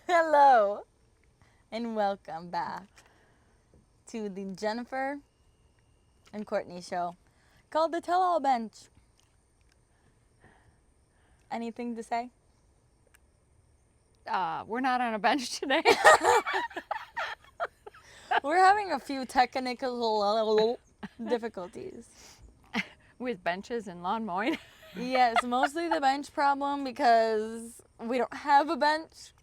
Hello, and welcome back to the Jennifer and Courtney show called the Tell All Bench. Anything to say? We're not on a bench today. We're having a few technical difficulties. With benches and lawn mowing. Yes, mostly the bench problem because we don't have a bench.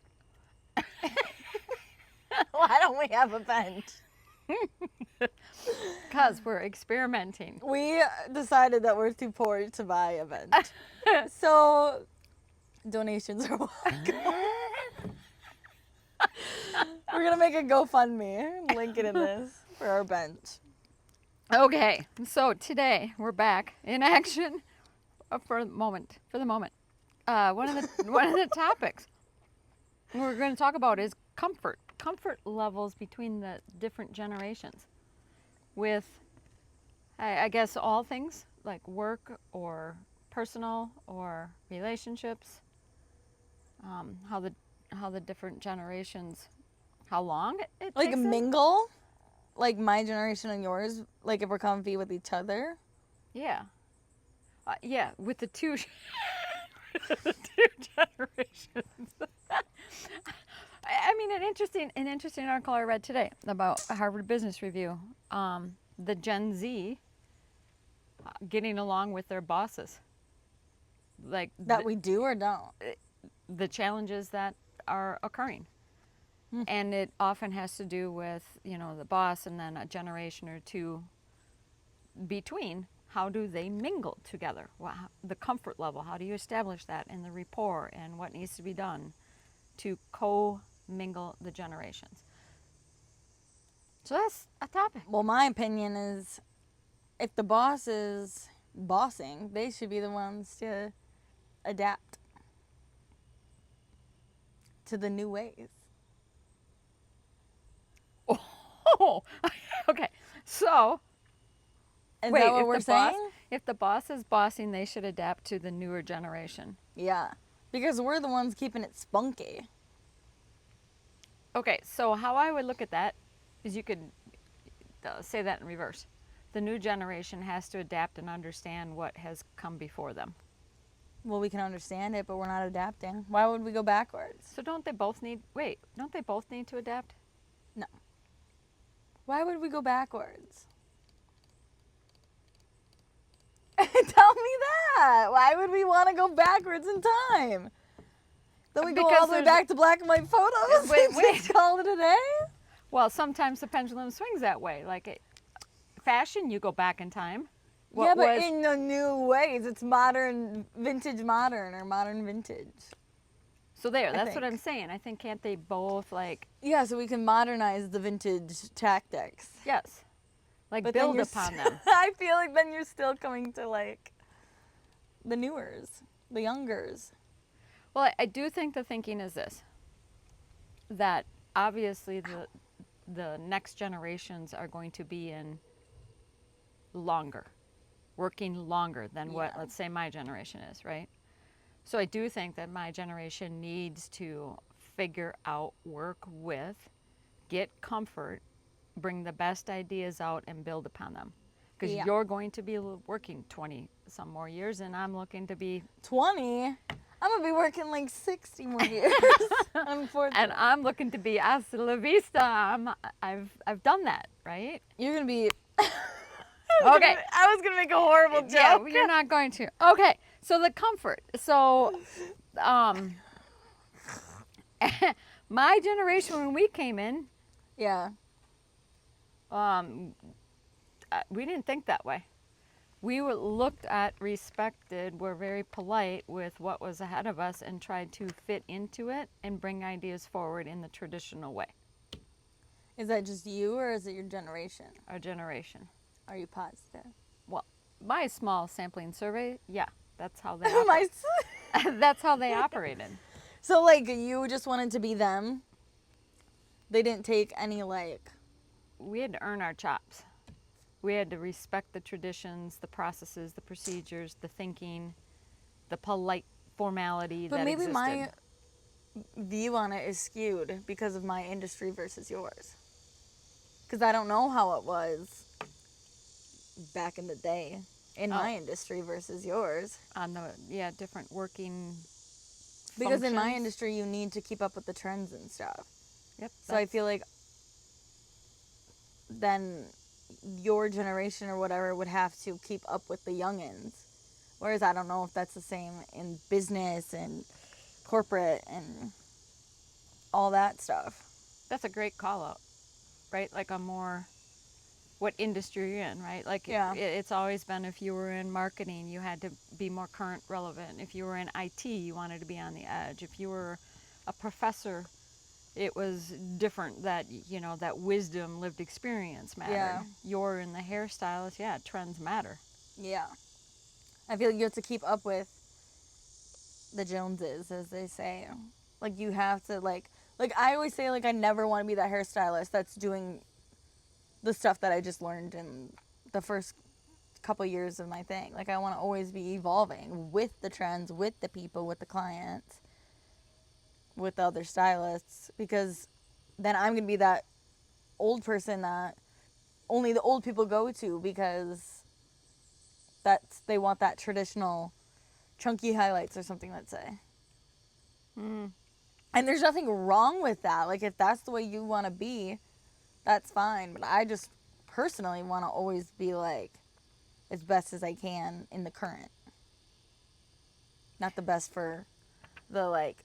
Why don't we have a bench? Because we're experimenting. We decided that we're too poor to buy a bench. So, donations are welcome. We're going to make a GoFundMe. Link it in this for our bench. Okay, so today we're back in action for the moment. One of the topics we're going to talk about is comfort levels between the different generations with, I guess, all things like work or personal or relationships, how the different generations, how long it Like takes them. mingle? Like my generation and yours? Like if we're comfy with each other? Yeah. Yeah, with the two, the two generations. I mean, an interesting article I read today about a Harvard Business Review. The Gen Z getting along with their bosses. Like That we do or don't? the challenges that are occurring. And it often has to do with, the boss and then a generation or two between. How do they mingle together? The comfort level, how do you establish that in the rapport and what needs to be done to co-mingle the generations? So that's a topic. Well, my opinion is if the boss is bossing, they should be the ones to adapt to the new ways. Oh, okay. So, Is wait, that what we're saying? If the boss is bossing, they should adapt to the newer generation. Yeah, because we're the ones keeping it spunky. Okay, so how I would look at that is you could say that in reverse. The new generation has to adapt and understand what has come before them. Well, we can understand it, but we're not adapting. Why would we go backwards? So don't they both need to adapt? No. Why would we go backwards? Tell me that. Why would we want to go backwards in time? Then we go all the way back to black and white photos. Wait. Just call it a day? Well, sometimes the pendulum swings that way. Like fashion, you go back in time. Yeah, but in the new ways. It's modern, vintage modern, or modern vintage. So that's what I'm saying. I think can't they both Yeah, so we can modernize the vintage tactics. Yes. But build upon them. I feel like then you're still coming to the newers, the youngers. Well, I do think the thinking is this, that obviously the next generations are going to be working longer than what, let's say, my generation is, right? So I do think that my generation needs to figure out, work with, get comfort, bring the best ideas out and build upon them. Because you're going to be working 20 some more years and I'm looking to be 20? I'm going to be working 60 more years, unfortunately. And I'm looking to be hasta la vista. I've done that, right? You're going to be... Okay. I was going to make a horrible joke. Yeah, you're not going to. Okay, so the comfort. So, my generation when we came in, yeah, we didn't think that way. We were looked at, respected, were very polite with what was ahead of us and tried to fit into it and bring ideas forward in the traditional way. Is that just you or is it your generation? Our generation. Are you positive? Well, my small sampling survey, yeah, that's how they that's how they operated. So you just wanted to be them? They didn't take any We had to earn our chops. We had to respect the traditions, the processes, the procedures, the thinking, the polite formality But that maybe existed. my view on it is skewed because of my industry versus yours. Because I don't know how it was back in the day in my industry versus yours. On the different working Because in my functions. industry, you need to keep up with the trends and stuff. Yep. So I feel like then your generation or whatever would have to keep up with the youngins. Whereas I don't know if that's the same in business and corporate and all that stuff. that's a great call out, right? Like a more what industry you're in, right? Like Yeah. it's always been if you were in marketing, you had to be more current relevant. If you were in IT, you wanted to be on the edge. If you were a professor, it was different that, you know, that wisdom, lived experience mattered. Yeah. You're in the hairstylist, trends matter. Yeah. I feel like you have to keep up with the Joneses, as they say. Like, you have to, like I always say, like, I never want to be that hairstylist that's doing the stuff that I just learned in the first couple years of my thing. Like, I want to always be evolving with the trends, with the people, with the clients, with the other stylists, because then I'm going to be that old person that only the old people go to because they want that traditional chunky highlights or something, let's say. Mm. And there's nothing wrong with that. Like, if that's the way you want to be, that's fine. But I just personally want to always be, like, as best as I can in the current. Not the best for the, like,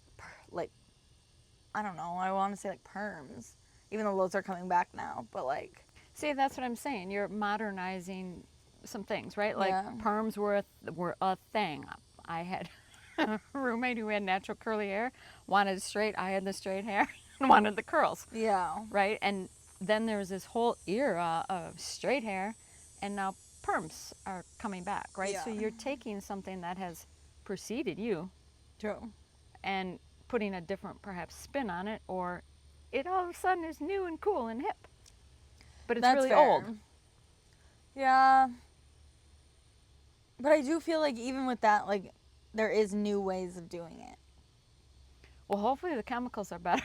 I don't know. I want to say, like, perms. Even though those are coming back now. But, like... See, that's what I'm saying. You're modernizing some things, right? Like Yeah. perms were a thing. I had a roommate who had natural curly hair, wanted straight. I had the straight hair and wanted the curls, Yeah. right? And then there was this whole era of straight hair, and now perms are coming back, right? Yeah. So you're taking something that has preceded you True. and putting a different, perhaps, spin on it, or it all of a sudden is new and cool and hip. But it's That's really fair. old. Yeah. But I do feel like even with that, like, there is new ways of doing it. Well, hopefully the chemicals are better.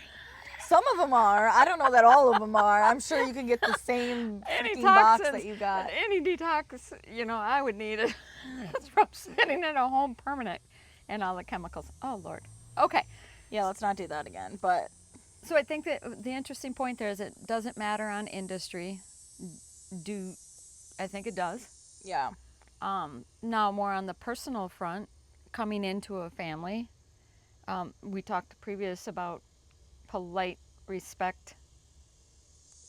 Some of them are. I don't know that all of them are. I'm sure you can get the same freaking box that you got. Any detox, you know, I would need it. It's from sitting in a home permanent and all the chemicals. Oh, Lord. Okay. Yeah, let's not do that again. But So I think that the interesting point there is it doesn't matter on industry. I think it does. yeah. Now, more on the personal front, coming into a family, we talked previous about polite respect,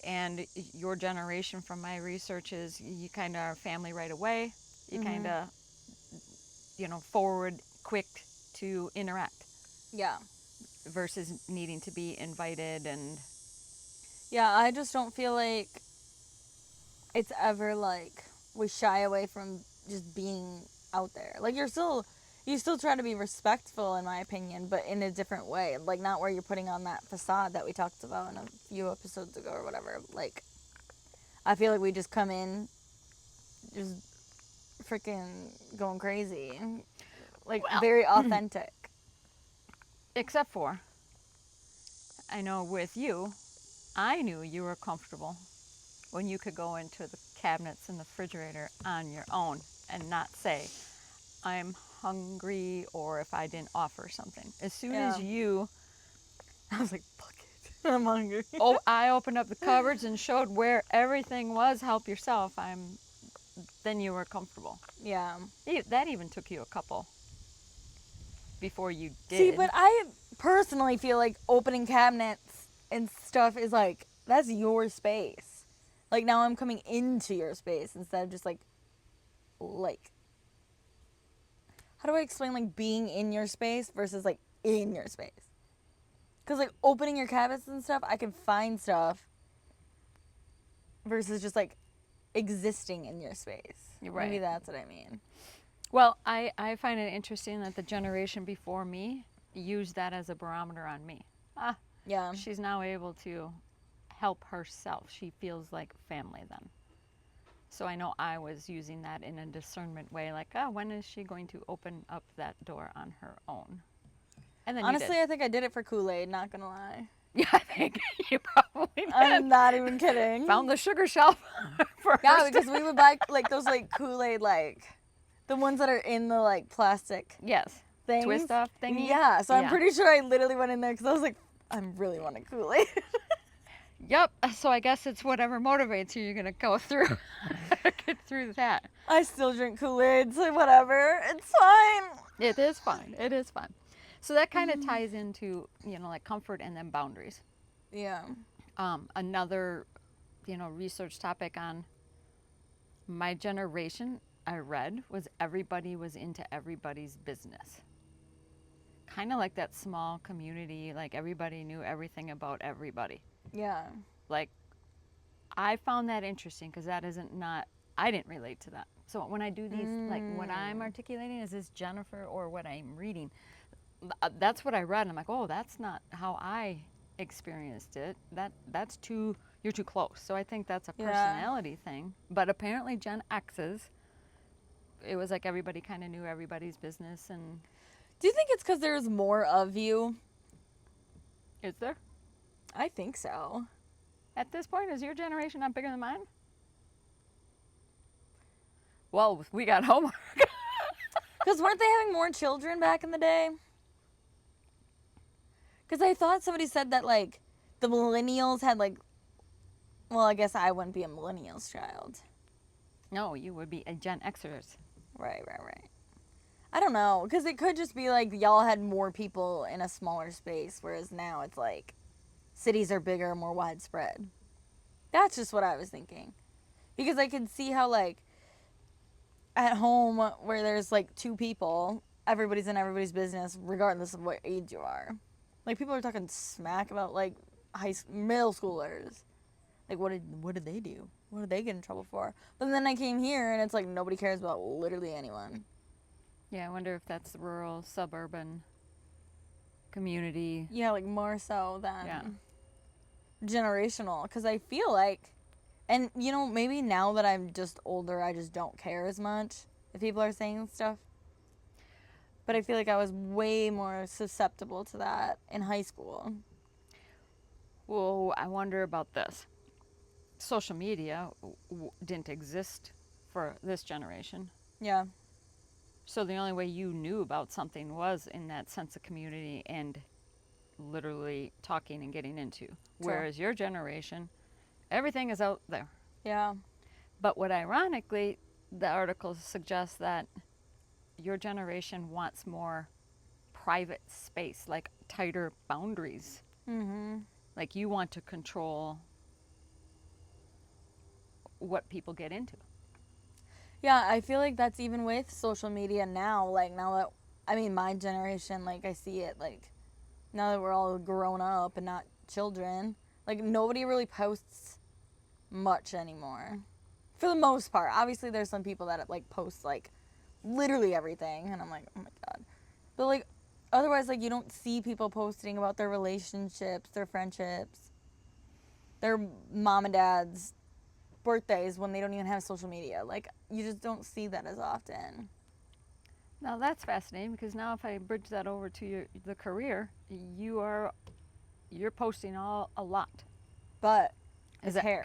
and your generation, from my research, is you kind of are family right away. You kind of, you know, forward, quick to interact Yeah. versus needing to be invited and. Yeah, I just don't feel like it's ever like we shy away from just being out there. Like, you still try to be respectful, in my opinion, but in a different way. Like, not where you're putting on that facade that we talked about in a few episodes ago or whatever. Like, I feel like we just come in just freaking going crazy. Like, Well, very authentic. Except for, I know with you, I knew you were comfortable when you could go into the cabinets in the refrigerator on your own and not say, I'm hungry, or if I didn't offer something. As soon as you, I was like, fuck it. I'm hungry. I opened up the cupboards and showed where everything was, help yourself, then you were comfortable. Yeah. That even took you a couple before you did. See, but I personally feel like opening cabinets and stuff is like, that's your space. Like, now I'm coming into your space instead of just like, how do I explain, like, being in your space versus, like, in your space? Because, like, opening your cabinets and stuff, I can find stuff versus just, like, existing in your space. You're right. Maybe that's what I mean. Well, I find it interesting that the generation before me used that as a barometer on me. Yeah. She's now able to help herself. She feels like family then. So I know I was using that in a discernment way, like, oh, when is she going to open up that door on her own? And then Honestly, you I think I did it for Kool-Aid, not gonna lie. did. Yeah, I think you probably did. I'm not even kidding. Found the sugar shelf first. Yeah, because we would buy like those like Kool-Aid like the ones that are in the like plastic Yes. things. Twist up thingy. Yeah, so I'm Yeah. pretty sure I literally went in there because I was like, I really want a Kool-Aid. Yep. So I guess it's whatever motivates you. You're gonna go through, get through that. I still drink Kool-Aid, so whatever. It's fine. It is fine. It is fine. So that kind of ties into, you know, like comfort and then boundaries. Yeah. Another, you know, research topic on my generation I read was everybody was into everybody's business. Kind of like that small community, like everybody knew everything about everybody. Yeah. Like, I found that interesting because that isn't not, I didn't relate to that. So when I do these, like what I'm articulating, is this Jennifer or what I'm reading? That's what I read. And I'm like, oh, that's not how I experienced it. That's too, you're too close. So I think that's a Yeah. personality thing. But apparently Gen X's, it was like everybody kind of knew everybody's business. And Do you think it's because there's more of you? is there? I think so. At this point, is your generation not bigger than mine? Well, we got homework. Because weren't they having more children back in the day? Because I thought somebody said that, like, the millennials had, like, well, I guess I wouldn't be a millennials child. No, you would be a Gen Xers. Right. I don't know. Because it could just be, like, y'all had more people in a smaller space, whereas now it's, like, cities are bigger, more widespread. That's just what I was thinking. Because I could see how, like, at home where there's, like, two people, everybody's in everybody's business, regardless of what age you are. Like, people are talking smack about, like, middle schoolers. Like, what did they do? What did they get in trouble for? But then I came here, and it's like nobody cares about literally anyone. Yeah, I wonder if that's the rural, suburban community. Yeah, like more so than Yeah. generational. Because I feel like, and you know, maybe now that I'm just older, I just don't care as much if people are saying stuff. But I feel like I was way more susceptible to that in high school. Well, I wonder about this. Social media didn't exist for this generation. Yeah. So the only way you knew about something was in that sense of community and literally talking and getting into. Whereas your generation, everything is out there. Yeah. But what ironically, the article suggests that your generation wants more private space, like tighter boundaries. Mm-hmm. Like you want to control what people get into. Yeah, I feel like that's even with social media now. Like, now that, I mean, my generation, like, I see it, like, now that we're all grown up and not children, like, nobody really posts much anymore. For the most part. Obviously, there's some people that, like, post, like, literally everything. And I'm like, oh my God. But, like, otherwise, like, you don't see people posting about their relationships, their friendships, their mom and dad's birthdays when they don't even have social media. Like, you just don't see that as often. Now that's fascinating because now if I bridge that over to the career, you're posting a lot. But Is it's that hair.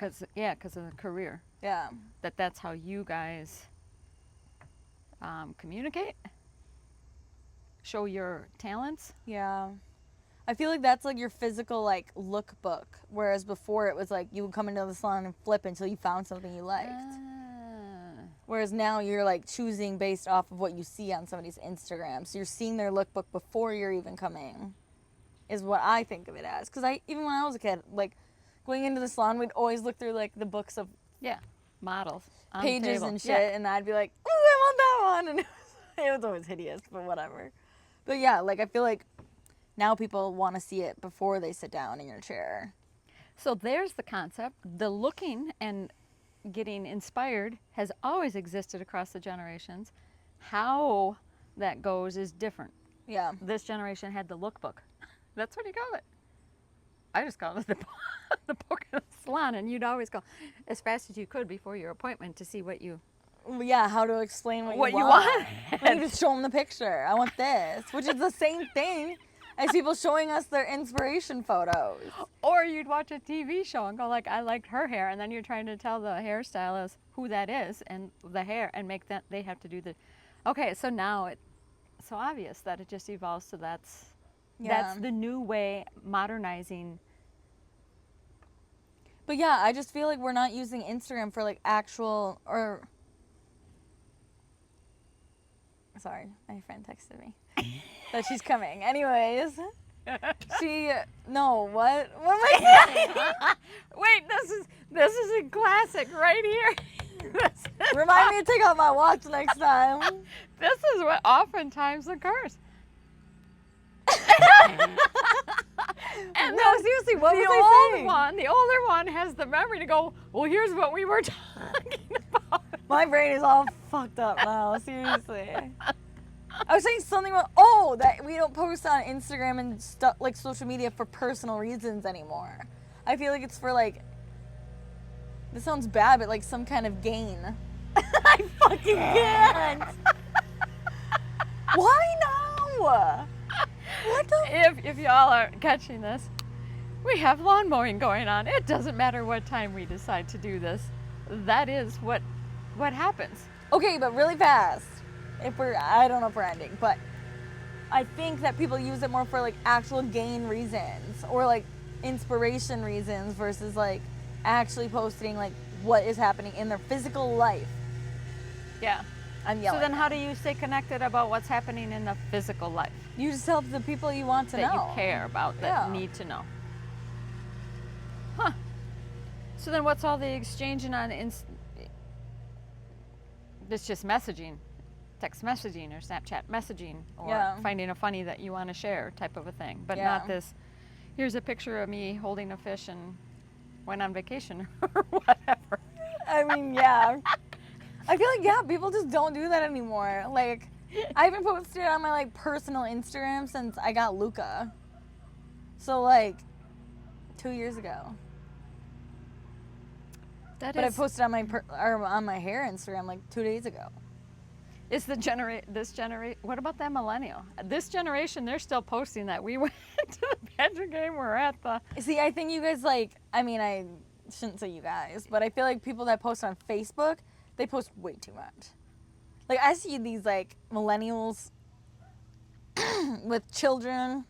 because of the career? Yeah. That's how you guys communicate, show your talents. Yeah. I feel like that's like your physical like lookbook, whereas before it was like you would come into the salon and flip until you found something you liked. Whereas now you're like choosing based off of what you see on somebody's Instagram. So you're seeing their lookbook before you're even coming, is what I think of it as. Because even when I was a kid, like going into the salon, we'd always look through like the books of Models on the pages table. and shit, and I'd be like, "Ooh, I want that one," and it was always hideous, but whatever. But yeah, like I feel like now people want to see it before they sit down in your chair. So there's the concept. The looking and getting inspired has always existed across the generations. How that goes is different. Yeah. This generation had the lookbook. That's what you call it. I just call it the the poke in the salon, and you'd always go as fast as you could before your appointment to see what you Yeah, how to explain what What you you want. want. Like, just show them the picture. I want this, which is the same thing as people showing us their inspiration photos. Or you'd watch a TV show and go like, I liked her hair, and then you're trying to tell the hairstylist who that is and the hair, and make that they have to do the. Okay, so now it's so obvious that it just evolves to that's Yeah. the new way modernizing. But yeah, I just feel like we're not using Instagram for like actual or. Sorry, my friend texted me that she's coming. Anyways, no, what? What am I Wait, this is a classic right here. saying? Remind me to take out my watch next time. This is what oftentimes occurs. And No, seriously, what was I saying? the older one has the memory to go, well, here's what we were talking about. My brain is all fucked up now, seriously. I was saying something about, that we don't post on Instagram and stuff like social media for personal reasons anymore. I feel like it's for like, this sounds bad, but like some kind of gain. I fucking can't. Why now? What the? If y'all are catching this, we have lawn mowing going on. It doesn't matter what time we decide to do this. That is what happens. Okay, but really fast. I don't know if we're ending, but I think that people use it more for like actual gain reasons or like inspiration reasons versus like actually posting like what is happening in their physical life. Yeah. I'm yelling. So then how do you stay connected about what's happening in the physical life You just help the people you want to that know. you care about, that Yeah. need to know? Huh. So then what's all the exchanging on it's just messaging, text messaging or Snapchat messaging or Yeah. finding a funny that you want to share type of a thing, but Yeah. not this, here's a picture of me holding a fish and went on vacation or whatever. I mean, yeah. I feel like, yeah, people just don't do that anymore. Like, I haven't posted on my like personal Instagram since I got Luca. So like 2 years ago. That But I is, posted on my on my hair Instagram like 2 days ago. is this generation, what about that millennial? This generation, they're still posting that. We went to the Badger game, we're at the, See, I think you guys like, I mean, I shouldn't say you guys, but I feel like people that post on Facebook, they post way too much. Like, I see these like millennials with children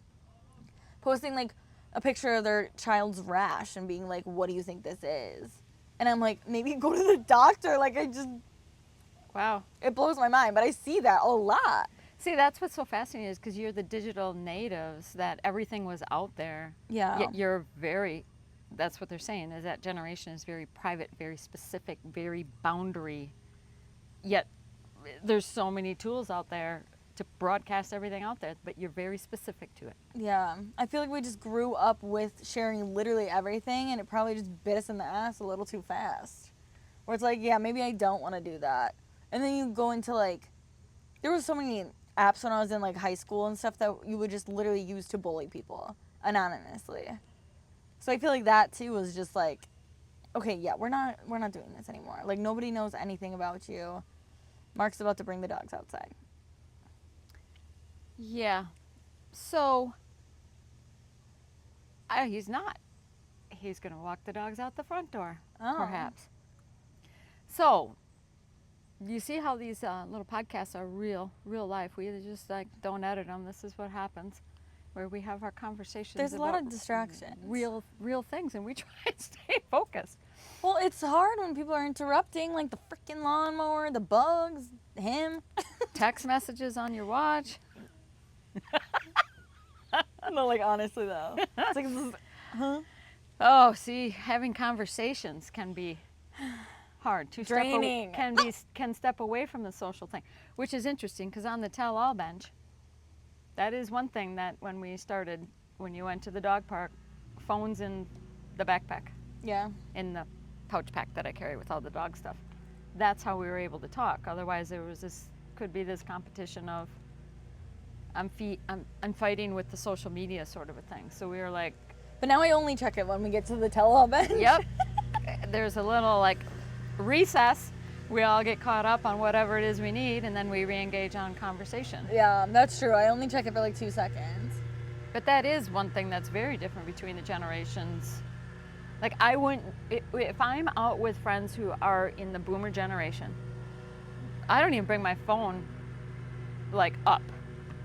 posting like a picture of their child's rash and being like, what do you think this is? And I'm like, maybe go to the doctor. Like, wow. it blows my mind, but I see that a lot. See, that's what's so fascinating is because you're the digital natives that everything was out there. Yeah. Yet you're very, that's what they're saying, is that generation is very private, very specific, very boundary. Yet there's so many tools out there to broadcast everything out there, but you're very specific to it. Yeah, I feel like we just grew up with sharing literally everything, and it probably just bit us in the ass a little too fast. Where it's like, yeah, maybe I don't want to do that. And then you go into like, there was so many apps when I was in like high school and stuff that you would just literally use to bully people anonymously. So I feel like that too was just like, okay, yeah, we're not doing this anymore. Like, nobody knows anything about you. Mark's about to bring the dogs outside. Yeah. So, he's not. He's going to walk the dogs out the front door, Oh. perhaps. So, you see how these little podcasts are real life. We just like don't edit them. This is what happens, where we have our conversations. There's a lot about of distractions. real things, and we try and stay focused. Well, it's hard when people are interrupting, like the freaking lawnmower, the bugs, him. Text messages on your watch. No, like honestly though, it's like, huh? Oh, see, having conversations can be hard. Draining. Can step away from the social thing, which is interesting because on the tell-all bench, that is one thing that when we started, when you went to the dog park, phones in the backpack, Yeah. in the pouch pack that I carry with all the dog stuff. That's how we were able to talk. Otherwise, there was could be this competition of I'm fighting with the social media sort of a thing. So we were like, But now I only check it when we get to the tell-all bench. Yep. There's a little like recess. We all get caught up on whatever it is we need, and then we re-engage on conversation. Yeah, that's true. I only check it for like 2 seconds. But that is one thing that's very different between the generations. Like I wouldn't, if I'm out with friends who are in the boomer generation, I don't even bring my phone like up.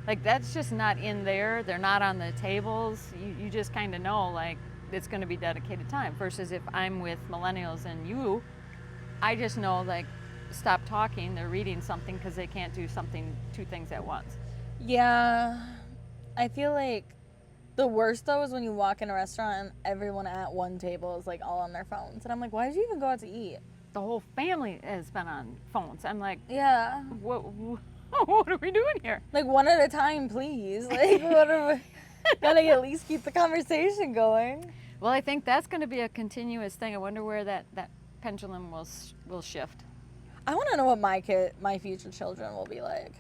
Like that's just not in there. They're not on the tables. You just kind of know like it's going to be dedicated time. Versus if I'm with millennials and you, I just know like stop talking. They're reading something because they can't do two things at once. Yeah, I feel like the worst though is when you walk in a restaurant and everyone at one table is like all on their phones, and I'm like, why did you even go out to eat? The whole family has been on phones. I'm like, Yeah, what what are we doing here? like one at a time, please. Like, what are we? Gotta at least keep the conversation going. Well, I think that's going to be a continuous thing. I wonder where that pendulum will shift. I want to know what my future children will be like.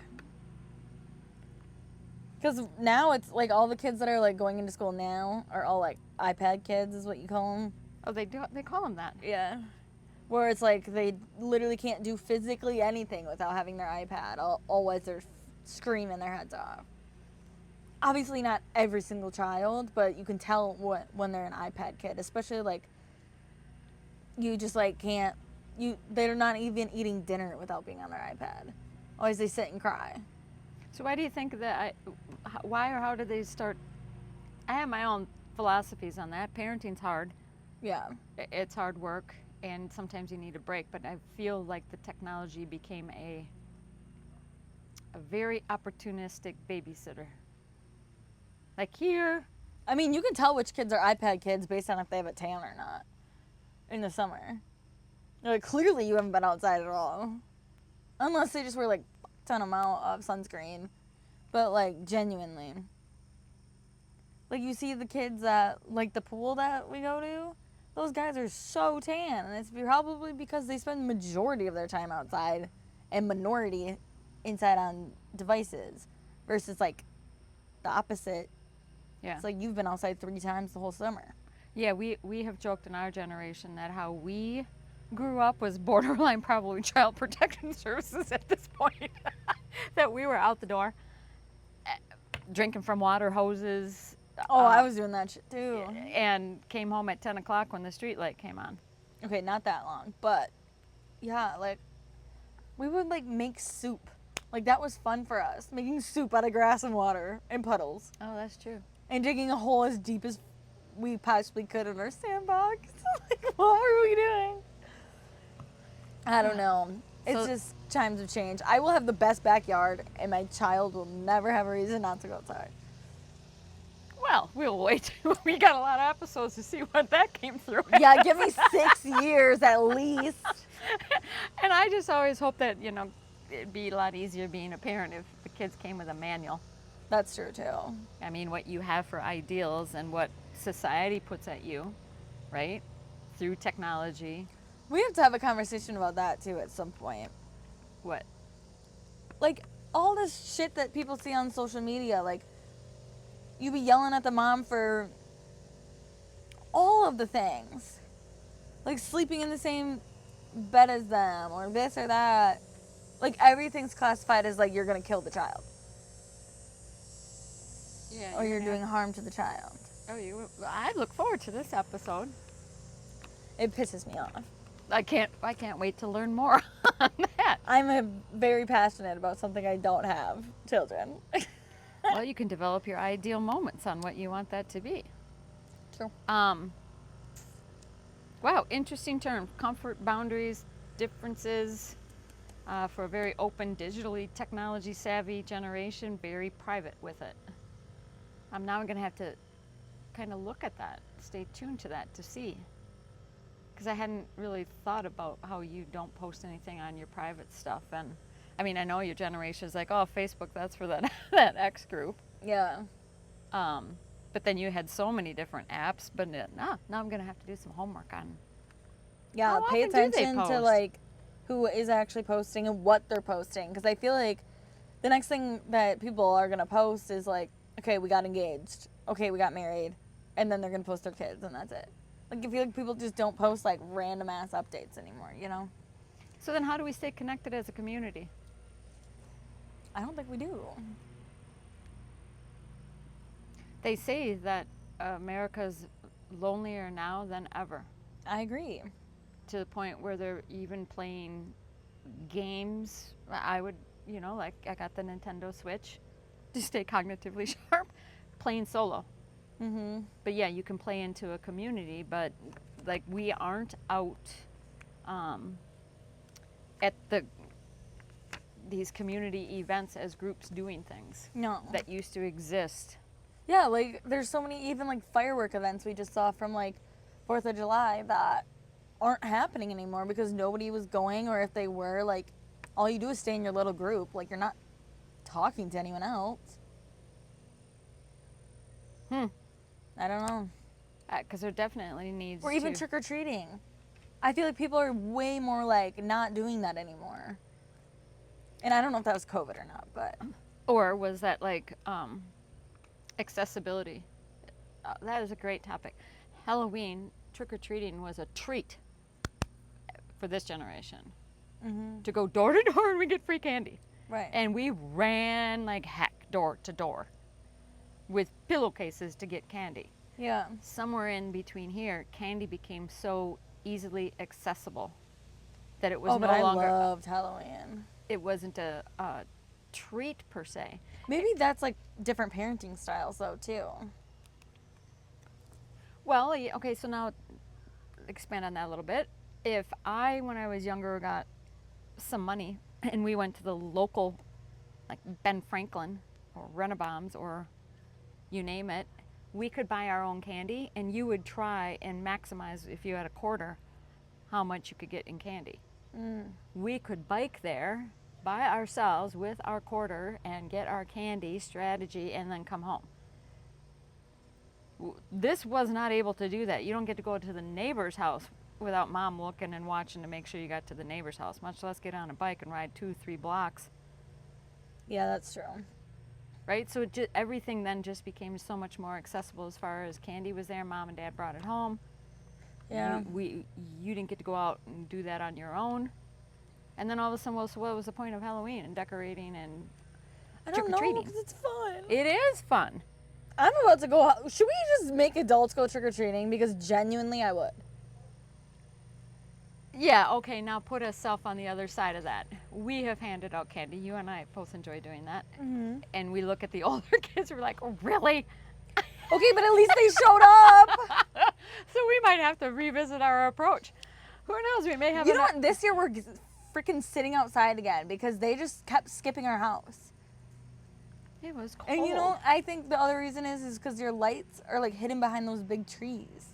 Because now it's like all the kids that are like going into school now are all like iPad kids, is what you call them. Oh, they call them that. Yeah. Where it's like they literally can't do physically anything without having their iPad. Always they're screaming their heads off. Obviously not every single child, but you can tell when they're an iPad kid, especially like you just like can't, they're not even eating dinner without being on their iPad. Always they sit and cry. So why do you think that, why or how did they start? I have my own philosophies on that. Parenting's hard. Yeah. It's hard work, and sometimes you need a break, but I feel like the technology became a very opportunistic babysitter. Like here. I mean, you can tell which kids are iPad kids based on if they have a tan or not in the summer. Like, clearly you haven't been outside at all. Unless they just wear like a ton amount of sunscreen. But like, genuinely. Like, you see the kids at like the pool that we go to, those guys are so tan. And it's probably because they spend the majority of their time outside and minority inside on devices. Versus like the opposite. Yeah. It's like you've been outside 3 times the whole summer. Yeah, we have joked in our generation that how we grew up was borderline probably child protection services at this point. That we were out the door drinking from water hoses. Oh, I was doing that shit too. And came home at 10 o'clock when the street light came on. Okay, not that long, but yeah, like we would like make soup. Like that was fun for us, making soup out of grass and water and puddles. Oh, that's true. And digging a hole as deep as we possibly could in our sandbox. Like, what were we doing? I don't know. It's just times have changed. I will have the best backyard, and my child will never have a reason not to go outside. Well, we'll wait. We got a lot of episodes to see what that came through. Yeah, give me 6 years at least. And I just always hope that, it'd be a lot easier being a parent if the kids came with a manual. That's true too. I mean, what you have for ideals and what society puts at you, right? Through technology. We have to have a conversation about that too at some point. What? Like, all this shit that people see on social media, like, you be yelling at the mom for all of the things. Like, sleeping in the same bed as them, or this or that. Like, everything's classified as, like, you're gonna kill the child. Yeah. Or you're doing harm to the child. Oh, I look forward to this episode. It pisses me off. I can't wait to learn more on that. I'm very passionate about something I don't have, children. Well, you can develop your ideal moments on what you want that to be. True. Wow, interesting term. Comfort, boundaries, differences. For a very open, digitally technology savvy generation, very private with it. Now I'm going to have to kind of look at that, stay tuned to that to see. Because I hadn't really thought about how you don't post anything on your private stuff. And I mean, I know your generation is like, oh, Facebook, that's for that X group. Yeah. But then you had so many different apps. But now I'm going to have to do some homework on. Yeah, How pay often do they attention to post? like who is actually posting and what they're posting. Because I feel like the next thing that people are going to post is like, okay, we got engaged. Okay, we got married. and then they're gonna post their kids, and that's it. Like, I feel like people just don't post like random ass updates anymore. You know? So then, how do we stay connected as a community? I don't think we do. They say that America's lonelier now than ever, I agree. to the point where they're even playing games. I would, like I got the Nintendo Switch to stay cognitively sharp, playing solo. Mm-hmm. But yeah, you can play into a community, but like we aren't out at these community events as groups doing things No. that used to exist. Yeah, like there's so many even like firework events we just saw from like 4th of July that aren't happening anymore because nobody was going, or if they were, like all you do is stay in your little group. Like you're not talking to anyone else. I don't know. Because there definitely needs Or even to... trick or treating. I feel like people are way more like not doing that anymore. And I don't know if that was COVID or not, but Or was that like accessibility? That is a great topic. Halloween trick-or-treating was a treat for this generation. To go door to door and we get free candy. right. And we ran like heck door to door with pillowcases to get candy. Yeah. Somewhere in between here, candy became so easily accessible that it was Oh, but no I longer, loved Halloween. it wasn't a treat per se. Maybe that's like different parenting styles though too. Well, okay, so now expand on that a little bit. If I, when I was younger, got some money and we went to the local, like Ben Franklin or Renabomb's or you name it, we could buy our own candy and you would try and maximize, if you had a quarter, how much you could get in candy. We could bike there by ourselves with our quarter and get our candy strategy and then come home. This was not able to do that. You don't get to go to the neighbor's house without mom looking and watching to make sure you got to the neighbor's house, much less get on a bike and ride 2-3 blocks. Yeah, that's true. Right? So everything then just became so much more accessible as far as candy was there. Mom and dad brought it home. Yeah. You didn't get to go out and do that on your own. And then all of a sudden, well, so what was the point of Halloween and decorating and I don't know trick-or-treating? because it's fun. It is fun. I'm about to go. Should we just make adults go trick or treating? Because genuinely, I would. Yeah, okay, now put yourself on the other side of that. We have handed out candy. You and I both enjoy doing that. Mm-hmm. And we look at the older kids, we're like, oh, really? Okay, but at least they showed up. So we might have to revisit our approach. Who knows? We may have You know what? This year we're freaking sitting outside again because they just kept skipping our house. It was cold. And you know, I think the other reason is because your lights are like hidden behind those big trees.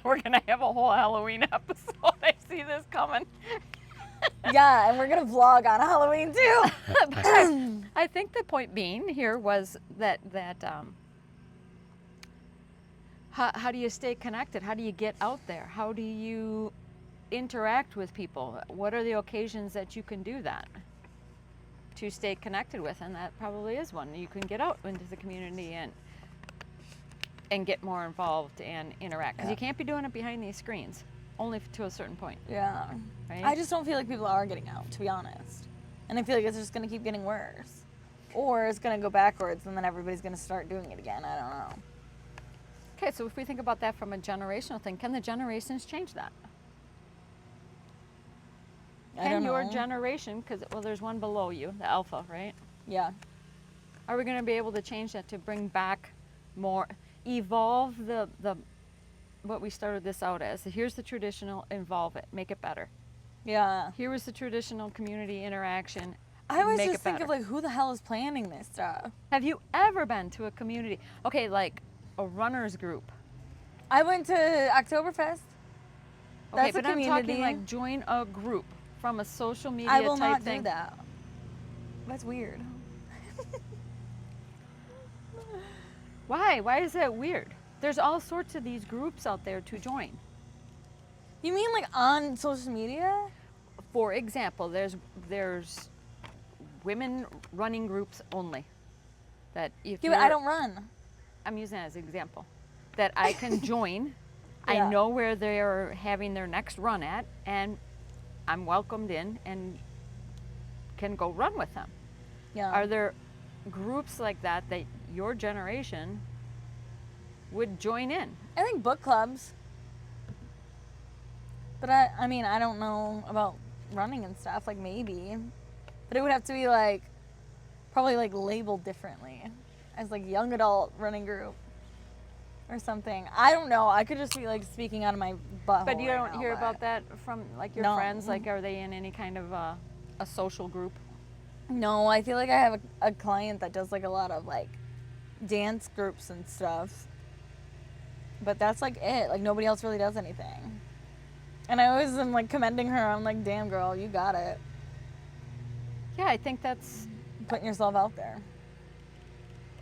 We're going to have a whole Halloween episode. I see this coming. Yeah, and we're gonna vlog on Halloween too. I think the point being here was that how do you stay connected? How do you get out there? How do you interact with people? What are the occasions that you can do that to stay connected with? And that probably is one. You can get out into the community and get more involved and interact. Because you can't be doing it behind these screens, only to a certain point. Yeah. Right? I just don't feel like people are getting out, to be honest. And I feel like it's just gonna keep getting worse. Or it's gonna go backwards and then everybody's gonna start doing it again. I don't know. Okay, so if we think about that from a generational thing, can the generations change that? I Can don't your know. generation, because, well, there's one below you, the alpha, right? Yeah. Are we going to be able to change that to bring back more, evolve the what we started this out as? Here's the traditional, evolve it, make it better. Yeah. Here was the traditional community interaction. I always make just it think better. of like who the hell is planning this stuff? Have you ever been to a community? Okay, like a runners group. I went to Oktoberfest. Okay, That's a but I'm community. talking like join a group from a social media I will type not thing. do that. That's weird. Why? Why is that weird? There's all sorts of these groups out there to join. You mean like on social media? For example, there's women running groups only. That if Yeah, but I you're- don't run. I'm using that as an example. that I can join. I Yeah. know where they're having their next run at, and I'm welcomed in and can go run with them. Yeah. Are there groups like that that your generation would join in? I think book clubs. But I mean, I don't know about running and stuff, like maybe. But it would have to be like, probably like labeled differently as like young adult running group or something. I don't know. I could just be like speaking out of my butthole. But you right don't now, hear but about that from like your No. friends? Like, are they in any kind of a social group? No, I feel like I have a client that does like a lot of like dance groups and stuff. But that's like it. Like nobody else really does anything. And I always am like commending her. I'm like, damn girl, you got it. Yeah, I think that's. Putting yourself out there.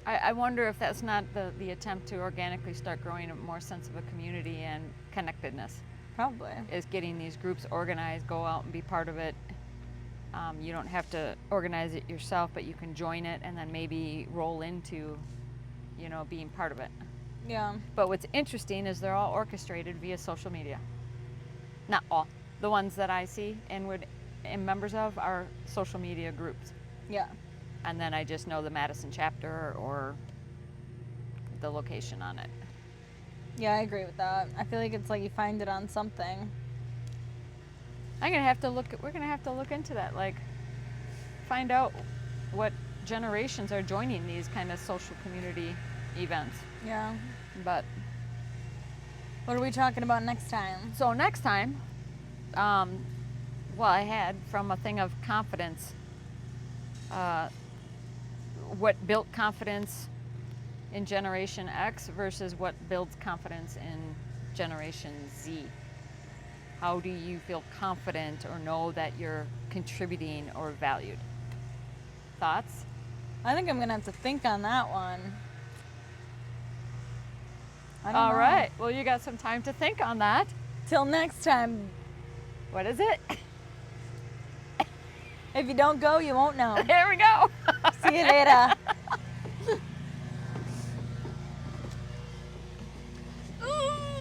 I wonder if that's not the attempt to organically start growing a more sense of a community and connectedness. Probably. Is getting these groups organized, go out and be part of it. You don't have to organize it yourself, but you can join it and then maybe roll into, being part of it. Yeah. But what's interesting is they're all orchestrated via social media. Not all. The ones that I see and am members of are social media groups. Yeah. And then I just know the Madison chapter or the location on it. Yeah, I agree with that. I feel like it's like you find it on something. We're gonna have to look into that, like find out what generations are joining these kind of social community events. Yeah. But What are we talking about next time? so next time, I had from a thing of confidence, what built confidence in Generation X versus what builds confidence in Generation Z. How do you feel confident or know that you're contributing or valued? Thoughts? I think I'm going to have to think on that one. I don't All know. right. Well, you got some time to think on that. Till next time. What is it? If you don't go, you won't know. Here we go. See you later.